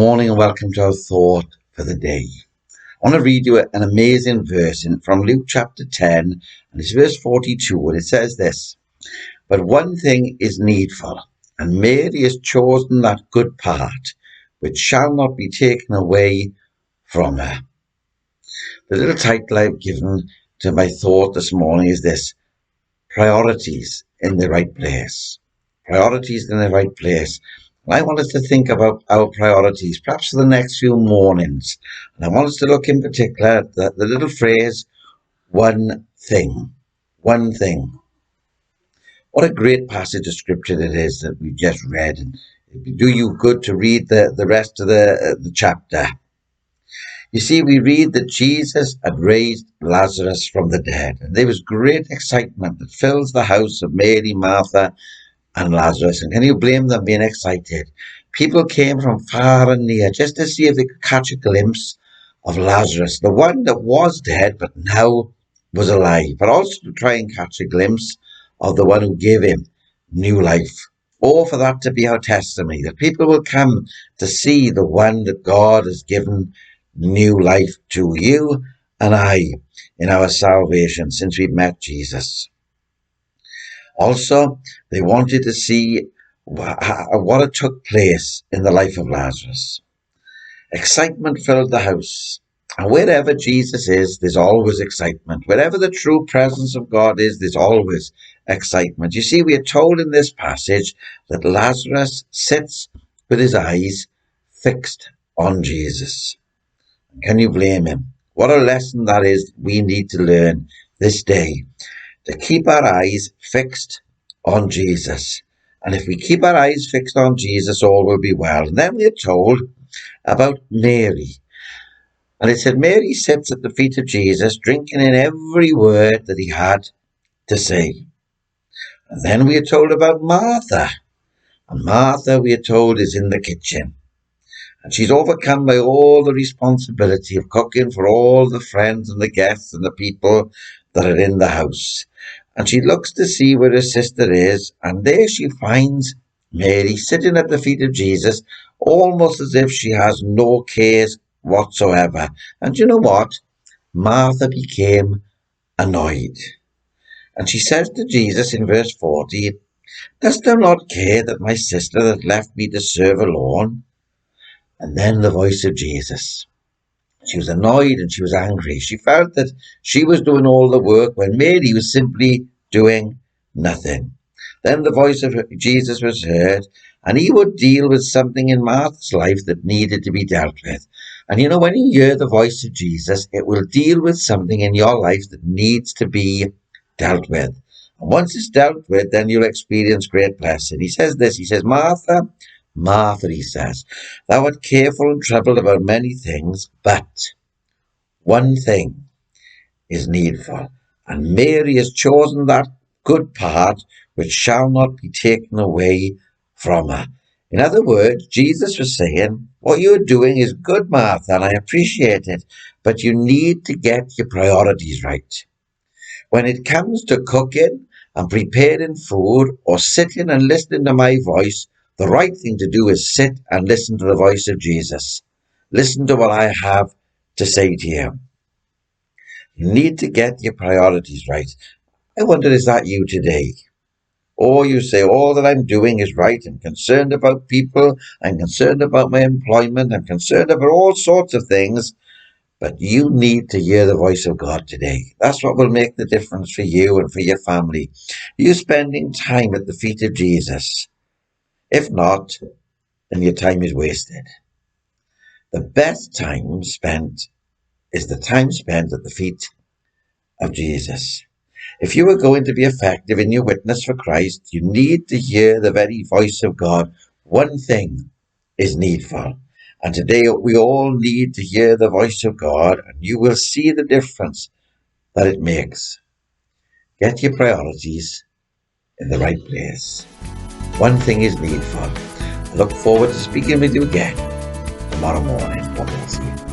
Morning and welcome to our thought for the day. I want to read you an amazing verse from Luke chapter 10, and it's verse 42, and it says this: "But one thing is needful, and Mary has chosen that good part, which shall not be taken away from her." The little title I've given to my thought this morning is this: priorities in the right place. Priorities in the right place. And I want us to think about our priorities, perhaps for the next few mornings. And I want us to look in particular at the little phrase, one thing. One thing. What a great passage of scripture it is that we just read. And it would do you good to read the rest of the chapter. You see, we read that Jesus had raised Lazarus from the dead, and there was great excitement that fills the house of Mary, Martha, and Lazarus. And can you blame them being excited? People came from far and near just to see if they could catch a glimpse of Lazarus, the one that was dead but now was alive, but also to try and catch a glimpse of the one who gave him new life. Or for that to be our testimony, that people will come to see the one that God has given new life to, you and I, in our salvation since we've met Jesus. Also, they wanted to see what had took place in the life of Lazarus. Excitement filled the house. And wherever Jesus is, there's always excitement. Wherever the true presence of God is, there's always excitement. You see, we are told in this passage that Lazarus sits with his eyes fixed on Jesus. Can you blame him? What a lesson that is we need to learn this day, to keep our eyes fixed on Jesus. And if we keep our eyes fixed on Jesus, all will be well. And then we are told about Mary. And it said, Mary sits at the feet of Jesus, drinking in every word that he had to say. And then we are told about Martha. And Martha, we are told, is in the kitchen. And she's overcome by all the responsibility of cooking for all the friends and the guests and the people that are in the house. And she looks to see where her sister is, and there she finds Mary sitting at the feet of Jesus, almost as if she has no cares whatsoever. And you know what? Martha became annoyed. And she says to Jesus in verse 40, "Dost thou not care that my sister hath left me to serve alone?" And then the voice of Jesus. She was annoyed and she was angry. She felt that she was doing all the work when Mary was simply doing nothing. Then the voice of Jesus was heard, and he would deal with something in Martha's life that needed to be dealt with. And you know, when you hear the voice of Jesus, it will deal with something in your life that needs to be dealt with. And once it's dealt with, then you'll experience great blessing. He says this, he says, "Martha, Martha," he says, "thou art careful and troubled about many things, but one thing is needful, and Mary has chosen that good part which shall not be taken away from her." In other words, Jesus was saying, what you're doing is good, Martha, and I appreciate it, but you need to get your priorities right. When it comes to cooking and preparing food or sitting and listening to my voice, the right thing to do is sit and listen to the voice of Jesus. Listen to what I have to say to you. You need to get your priorities right. I wonder, is that you today? Or you say, all that I'm doing is right. I'm concerned about people. I'm concerned about my employment. I'm concerned about all sorts of things. But you need to hear the voice of God today. That's what will make the difference for you and for your family. You spending time at the feet of Jesus. If not, then your time is wasted. The best time spent is the time spent at the feet of Jesus. If you are going to be effective in your witness for Christ, you need to hear the very voice of God. One thing is needful. And today we all need to hear the voice of God, and you will see the difference that it makes. Get your priorities in the right place. One thing is needful. I look forward to speaking with you again tomorrow morning. God bless you.